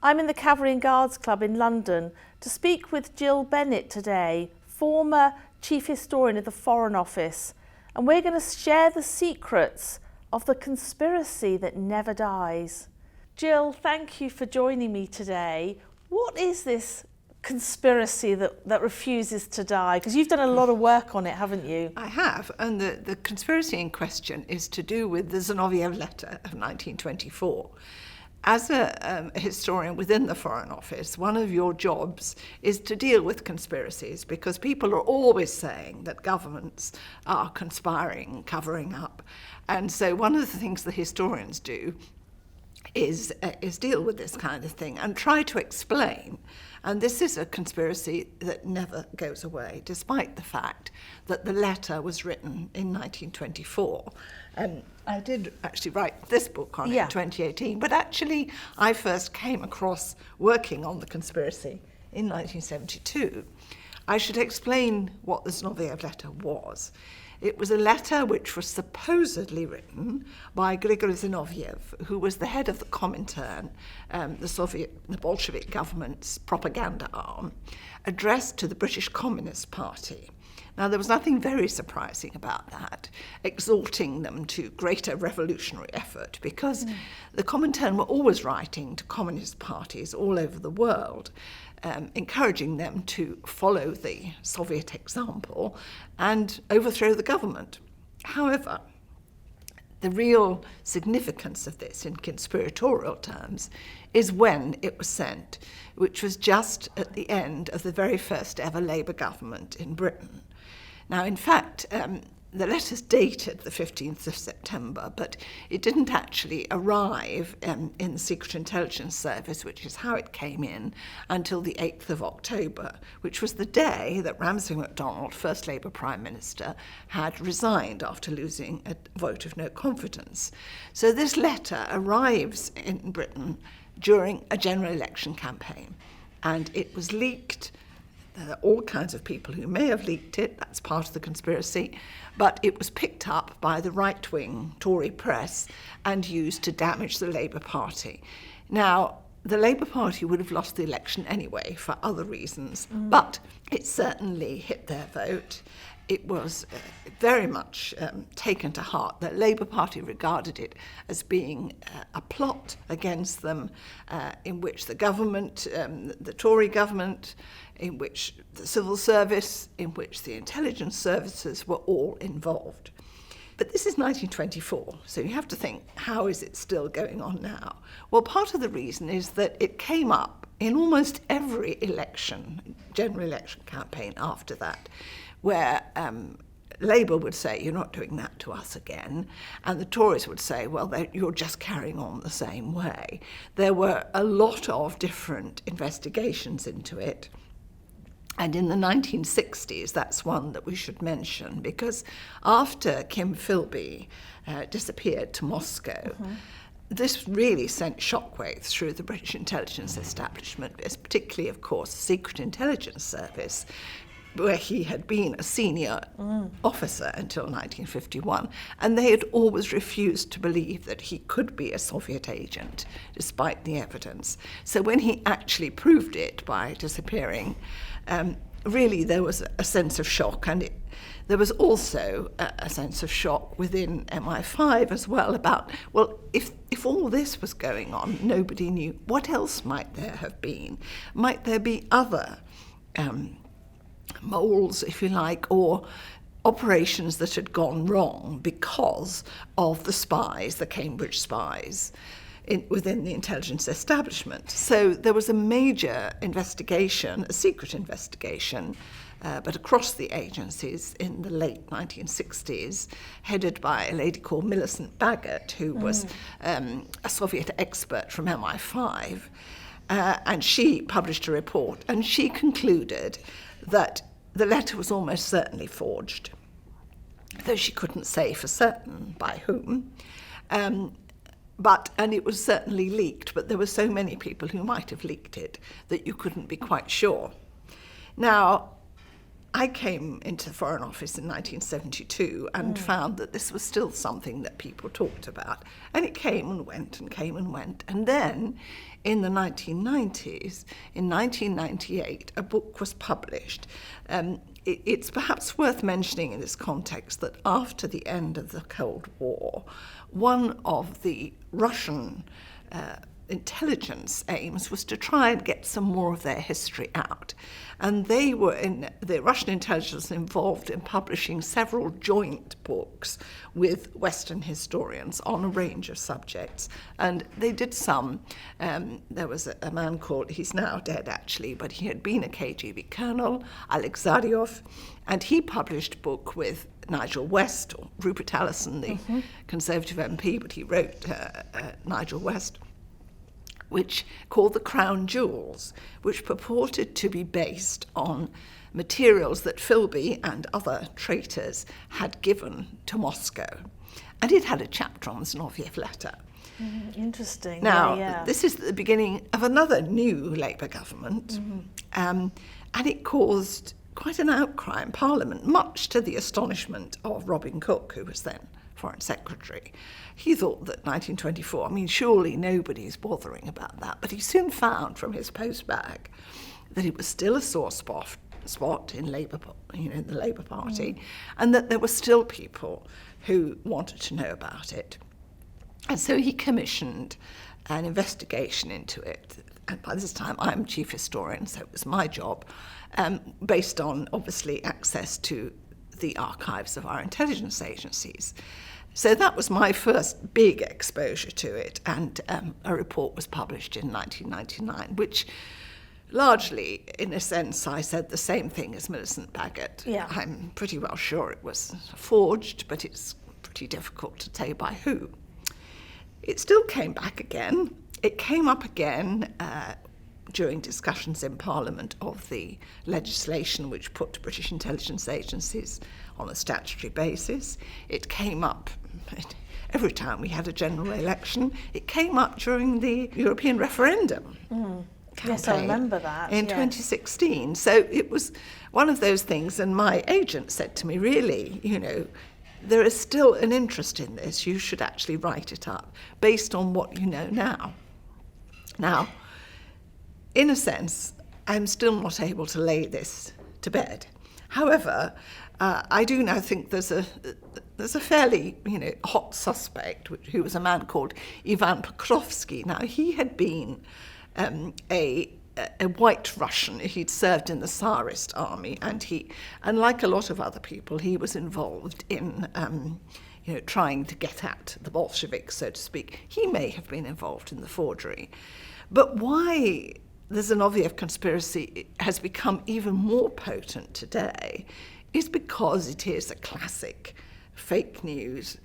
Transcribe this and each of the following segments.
I'm in the Cavalry and Guards Club in London to speak with Gill Bennett today, former Chief Historian of the Foreign Office, and we're going to share the secrets of the conspiracy that never dies. Gill, thank you for joining me today. What is this conspiracy that refuses to die? Because you've done a lot of work on it, haven't you? I have, and the conspiracy in question is to do with the Zinoviev Letter of 1924. As a historian within the Foreign Office, one of your jobs is to deal with conspiracies, because people are always saying that governments are conspiring, covering up. And so one of the things the historians do is deal with this kind of thing and try to explain. And this is a conspiracy that never goes away, despite the fact that the letter was written in 1924. And I did actually write this book on it in 2018, but actually I first came across working on the conspiracy in 1972. I should explain what the Zinoviev Letter was. It was a letter which was supposedly written by Grigory Zinoviev, who was the head of the Comintern, the Bolshevik government's propaganda arm, addressed to the British Communist Party. Now, there was nothing very surprising about that, exhorting them to greater revolutionary effort, because the Comintern were always writing to communist parties all over the world, encouraging them to follow the Soviet example and overthrow the government. However, the real significance of this in conspiratorial terms is when it was sent, which was just at the end of the very first ever Labour government in Britain. Now, in fact, the letter's dated the 15th of September, but it didn't actually arrive in the Secret Intelligence Service, which is how it came in, until the 8th of October, which was the day that Ramsay MacDonald, first Labour Prime Minister, had resigned after losing a vote of no confidence. So this letter arrives in Britain during a general election campaign, and it was leaked. There are all kinds of people who may have leaked it, that's part of the conspiracy, but it was picked up by the right-wing Tory press and used to damage the Labour Party. Now, the Labour Party would have lost the election anyway for other reasons, but it certainly hit their vote. It was very much taken to heart. The Labour Party regarded it as being a plot against them, in which the government, the Tory government, in which the civil service, in which the intelligence services were all involved. But this is 1924, so you have to think, how is it still going on now? Well, part of the reason is that it came up in almost every election, general election campaign after that, where Labour would say, you're not doing that to us again, and the Tories would say, well, you're just carrying on the same way. There were a lot of different investigations into it. And in the 1960s, that's one that we should mention, because after Kim Philby disappeared to Moscow, this really sent shockwaves through the British intelligence establishment, particularly, of course, the Secret Intelligence Service, where he had been a senior officer until 1951, and they had always refused to believe that he could be a Soviet agent, despite the evidence. So when he actually proved it by disappearing, really there was a sense of shock, and there was also a sense of shock within MI5 as well about, well, if all this was going on, nobody knew, what else might there have been? Might there be other moles, if you like, or operations that had gone wrong because of the spies, the Cambridge spies, within the intelligence establishment. So there was a major investigation, a secret investigation, but across the agencies in the late 1960s, headed by a lady called Millicent Baggott, who was a Soviet expert from MI5. And she published a report, and she concluded that the letter was almost certainly forged, though she couldn't say for certain by whom. And it was certainly leaked, but there were so many people who might have leaked it that you couldn't be quite sure. Now, I came into the Foreign Office in 1972 and found that this was still something that people talked about. And it came and went and came and went. And then in the 1990s, in 1998, a book was published. It's perhaps worth mentioning in this context that after the end of the Cold War, one of the Russian intelligence aims was to try and get some more of their history out. And the Russian intelligence was involved in publishing several joint books with Western historians on a range of subjects. And they did some. There was a man called, he's now dead actually, but he had been a KGB colonel, Zinoviev, and he published a book with Nigel West, or Rupert Allison, the Conservative MP, but he wrote Nigel West, which called The Crown Jewels, which purported to be based on materials that Philby and other traitors had given to Moscow. And it had a chapter on the Zinoviev Letter. Interesting. Now, this is the beginning of another new Labour government, and it caused quite an outcry in Parliament, much to the astonishment of Robin Cook, who was then Foreign Secretary. He thought that 1924, surely nobody's bothering about that, but he soon found from his postbag that it was still a sore spot in Labour, in the Labour Party, and that there were still people who wanted to know about it. And so he commissioned an investigation into it. And by this time, I'm chief historian, so it was my job, based on, obviously, access to the archives of our intelligence agencies. So that was my first big exposure to it, and a report was published in 1999, which largely, in a sense, I said the same thing as Millicent Baggott. Yeah. I'm pretty well sure it was forged, but it's pretty difficult to say by who. It still came back again. It came up again during discussions in Parliament of the legislation which put British intelligence agencies on a statutory basis. It came up every time we had a general election. It came up during the European referendum campaign. Yes, I remember that. In 2016. So it was one of those things, and my agent said to me, really, there is still an interest in this. You should actually write it up based on what you know now. Now, in a sense, I'm still not able to lay this to bed. However, I do now think there's a fairly hot suspect who was a man called Ivan Pokrovsky. Now, he had been a white Russian. He'd served in the Tsarist army, and like a lot of other people, he was involved in trying to get at the Bolsheviks, so to speak. He may have been involved in the forgery. But why the Zinoviev conspiracy has become even more potent today is because it is a classic fake news,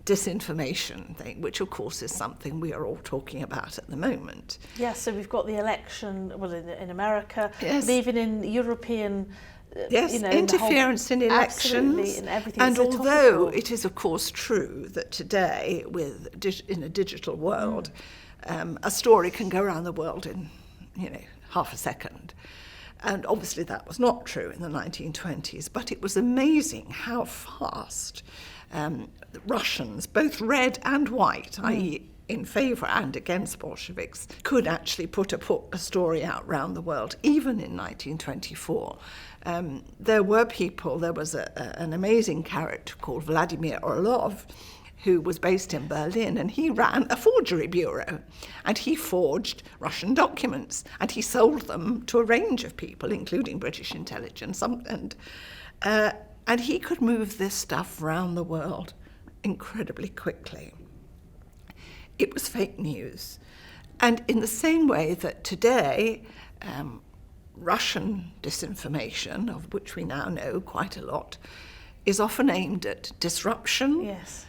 disinformation thing, which of course is something we are all talking about at the moment. Yes, so we've got the election in America, yes. But even in European interference in elections, absolutely, in everything. And so although topical. it is of course true that today, in a digital world, a story can go around the world in half a second, and obviously that was not true in the 1920s. But it was amazing how fast Russians, both red and white, i.e. in favour and against Bolsheviks, could actually put a story out round the world, even in 1924. There was an amazing character called Vladimir Orlov, who was based in Berlin, and he ran a forgery bureau, and he forged Russian documents, and he sold them to a range of people, including British intelligence, and he could move this stuff around the world incredibly quickly. It was fake news. And in the same way that today, Russian disinformation, of which we now know quite a lot, is often aimed at disruption, yes.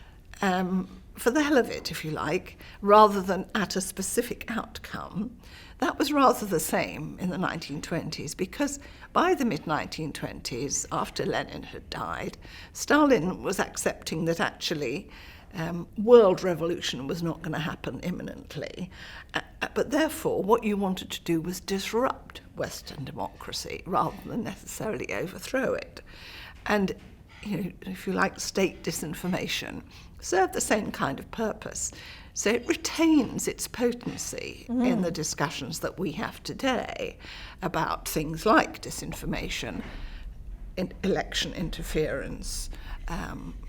For the hell of it, if you like, rather than at a specific outcome. That was rather the same in the 1920s, because by the mid-1920s, after Lenin had died, Stalin was accepting that actually world revolution was not going to happen imminently. But therefore, what you wanted to do was disrupt Western democracy rather than necessarily overthrow it. And, if you like, state disinformation served the same kind of purpose. So it retains its potency in the discussions that we have today about things like disinformation, election interference,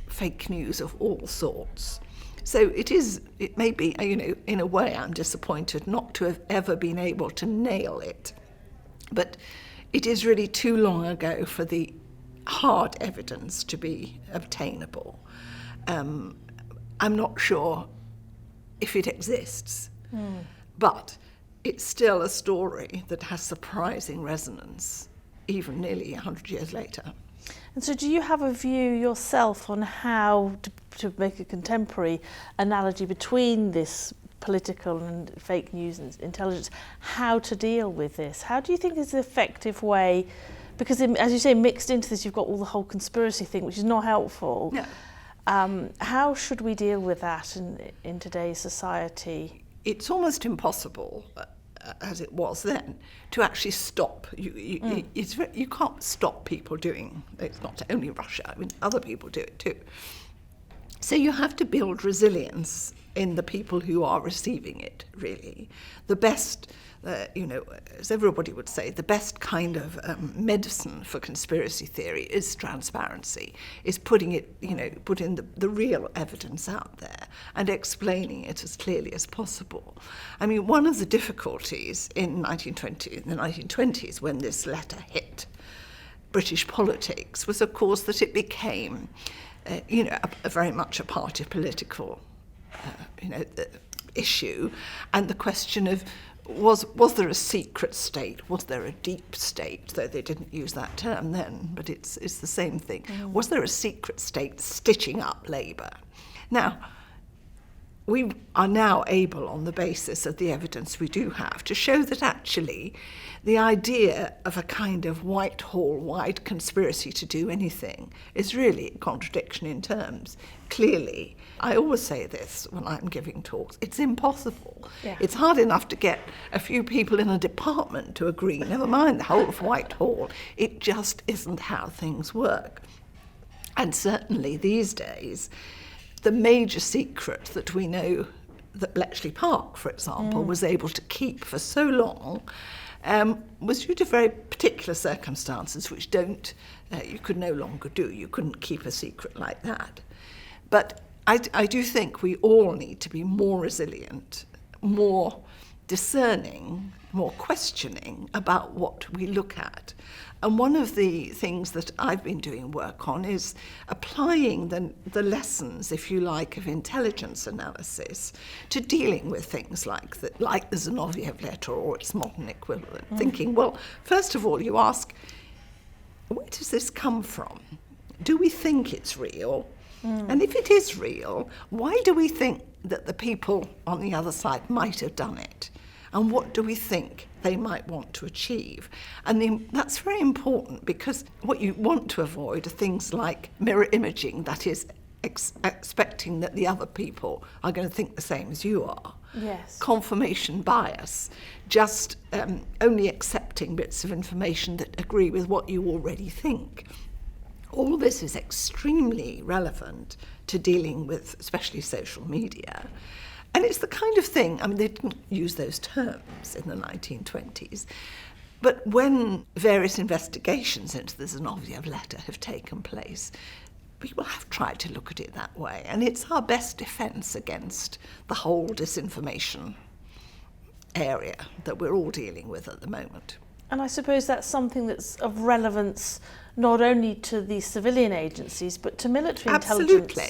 fake news of all sorts. So it may be, in a way I'm disappointed not to have ever been able to nail it. But it is really too long ago for the hard evidence to be obtainable. I'm not sure if it exists, but it's still a story that has surprising resonance, even nearly 100 years later. And so do you have a view yourself on how to make a contemporary analogy between this political and fake news and intelligence, how to deal with this? How do you think is the effective way? Because, as you say, mixed into this, you've got all the whole conspiracy thing, which is not helpful. No. How should we deal with that in today's society? It's almost impossible, as it was then, to actually stop. You can't stop people doing. It's not only Russia. I mean, other people do it too. So you have to build resilience in the people who are receiving it. Really, the best. As everybody would say, the best kind of medicine for conspiracy theory is transparency, is putting the real evidence out there and explaining it as clearly as possible. I mean, one of the difficulties in the 1920s, when this letter hit British politics, was, of course, that it became, very much a party political, issue, and the question of was there a secret state? Was there a deep state? Though they didn't use that term then, but it's the same thing. Was there a secret state stitching up Labour? Now, we are now able, on the basis of the evidence we do have, to show that actually the idea of a kind of Whitehall-wide conspiracy to do anything is really a contradiction in terms. Clearly, I always say this when I'm giving talks, it's impossible. Yeah. It's hard enough to get a few people in a department to agree, never mind the whole of Whitehall. It just isn't how things work. And certainly these days, the major secret that we know that Bletchley Park, for example, was able to keep for so long was due to very particular circumstances which you could no longer do. You couldn't keep a secret like that. But I do think we all need to be more resilient, more discerning, more questioning about what we look at. And one of the things that I've been doing work on is applying the lessons, if you like, of intelligence analysis to dealing with things like the Zinoviev Letter or its modern equivalent. Thinking, well, first of all, you ask, where does this come from? Do we think it's real? And if it is real, why do we think that the people on the other side might have done it? And what do we think they might want to achieve? And that's very important, because what you want to avoid are things like mirror imaging, that is, expecting that the other people are going to think the same as you are. Yes. Confirmation bias, just only accepting bits of information that agree with what you already think. All this is extremely relevant to dealing with, especially social media. And it's the kind of thing, I mean, they didn't use those terms in the 1920s, but when various investigations into the Zinoviev Letter have taken place, people have tried to look at it that way, and it's our best defence against the whole disinformation area that we're all dealing with at the moment. And I suppose that's something that's of relevance not only to the civilian agencies, but to military intelligence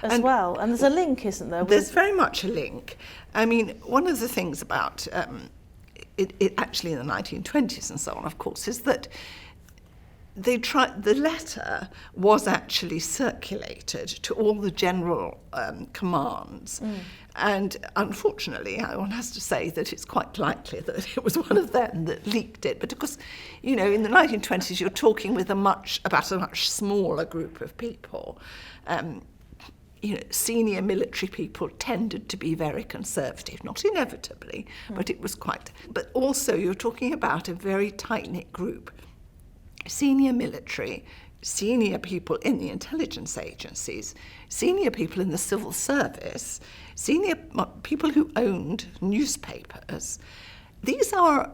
as well. And there's a link, isn't there? There's very much a link. I mean, one of the things about it actually in the 1920s and so on, of course, is that the letter was actually circulated to all the general commands. And unfortunately, one has to say that it's quite likely that it was one of them that leaked it. But of course, in the 1920s, you're talking with about a much smaller group of people. senior military people tended to be very conservative, not inevitably, but it was quite. But also you're talking about a very tight-knit group. Senior military, senior people in the intelligence agencies, senior people in the civil service, senior people who owned newspapers. These are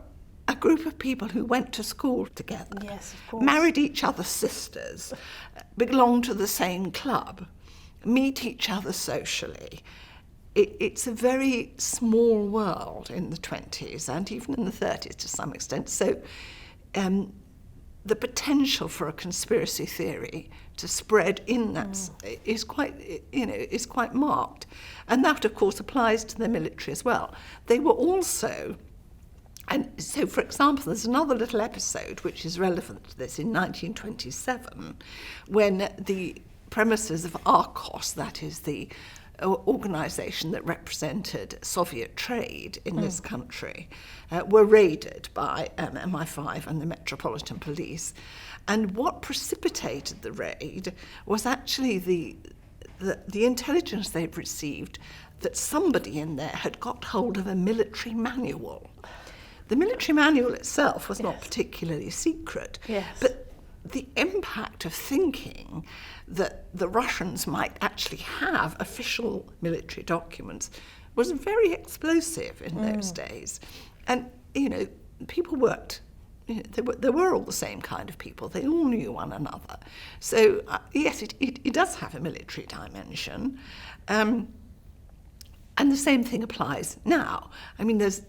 a group of people who went to school together, yes, of course, married each other's sisters, belonged to the same club, meet each other socially. It's a very small world in the 20s and even in the 30s to some extent. So the potential for a conspiracy theory to spread in that is quite marked. And that, of course, applies to the military as well. They were also, and so, for example, there's another little episode which is relevant to this in 1927, when the premises of Arcos, that is the organisation that represented Soviet trade in this country, were raided by MI5 and the Metropolitan Police. And what precipitated the raid was actually the intelligence they'd received that somebody in there had got hold of a military manual. The military manual itself was not particularly secret, but the impact of thinking that the Russians might actually have official military documents was very explosive in those days. And, people worked, they were all the same kind of people. They all knew one another. So, yes, it does have a military dimension. And the same thing applies now. I mean, there's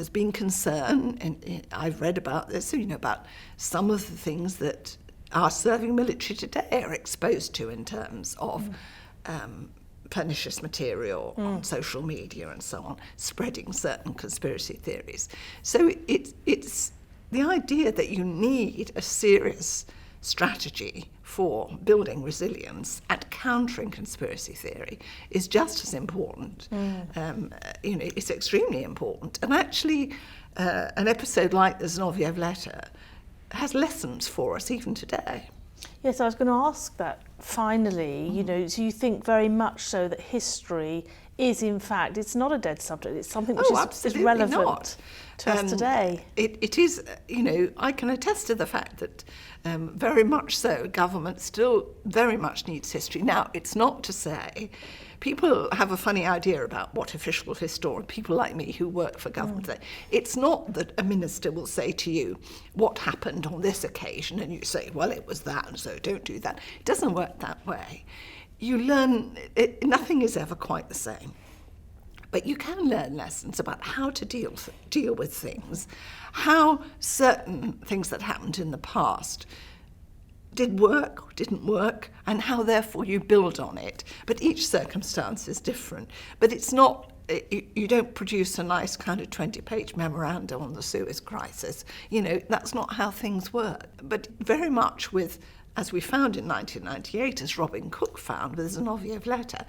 been concern, and I've read about this, about some of the things that our serving military today are exposed to in terms of pernicious material on social media and so on, spreading certain conspiracy theories. So it's the idea that you need a serious strategy for building resilience and countering conspiracy theory is just as important. It's extremely important. And actually, an episode like the Zinoviev Letter has lessons for us even today. Yes, I was going to ask that finally. Do you think very much so that history is, in fact, it's not a dead subject, it's something which is relevant to us today? It is, I can attest to the fact that very much so, government still very much needs history. Now, it's not to say, people have a funny idea about what official historian, people like me who work for government say. It's not that a minister will say to you, what happened on this occasion, and you say, well, it was that, and so don't do that. It doesn't work that way. You learn, nothing is ever quite the same. But you can learn lessons about how to deal with things, how certain things that happened in the past did work or didn't work, and how therefore you build on it. But each circumstance is different. But it's not, you don't produce a nice kind of 20-page memorandum on the Suez crisis. That's not how things work. But very much with, as we found in 1998, as Robin Cook found with the Zinoviev Letter,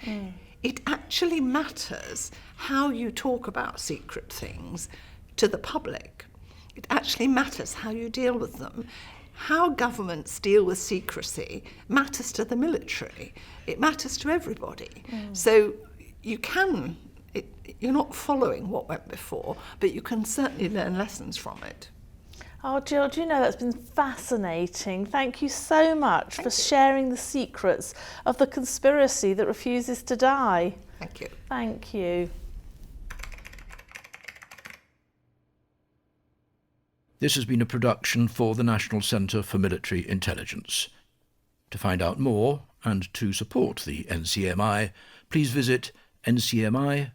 it actually matters how you talk about secret things to the public. It actually matters how you deal with them. How governments deal with secrecy matters to the military. It matters to everybody. So you're not following what went before, but you can certainly learn lessons from it. Oh, Gill, that's been fascinating. Thank you so much for sharing the secrets of the conspiracy that refuses to die. Thank you. Thank you. This has been a production for the National Centre for Military Intelligence. To find out more and to support the NCMI, please visit ncmi.co.uk.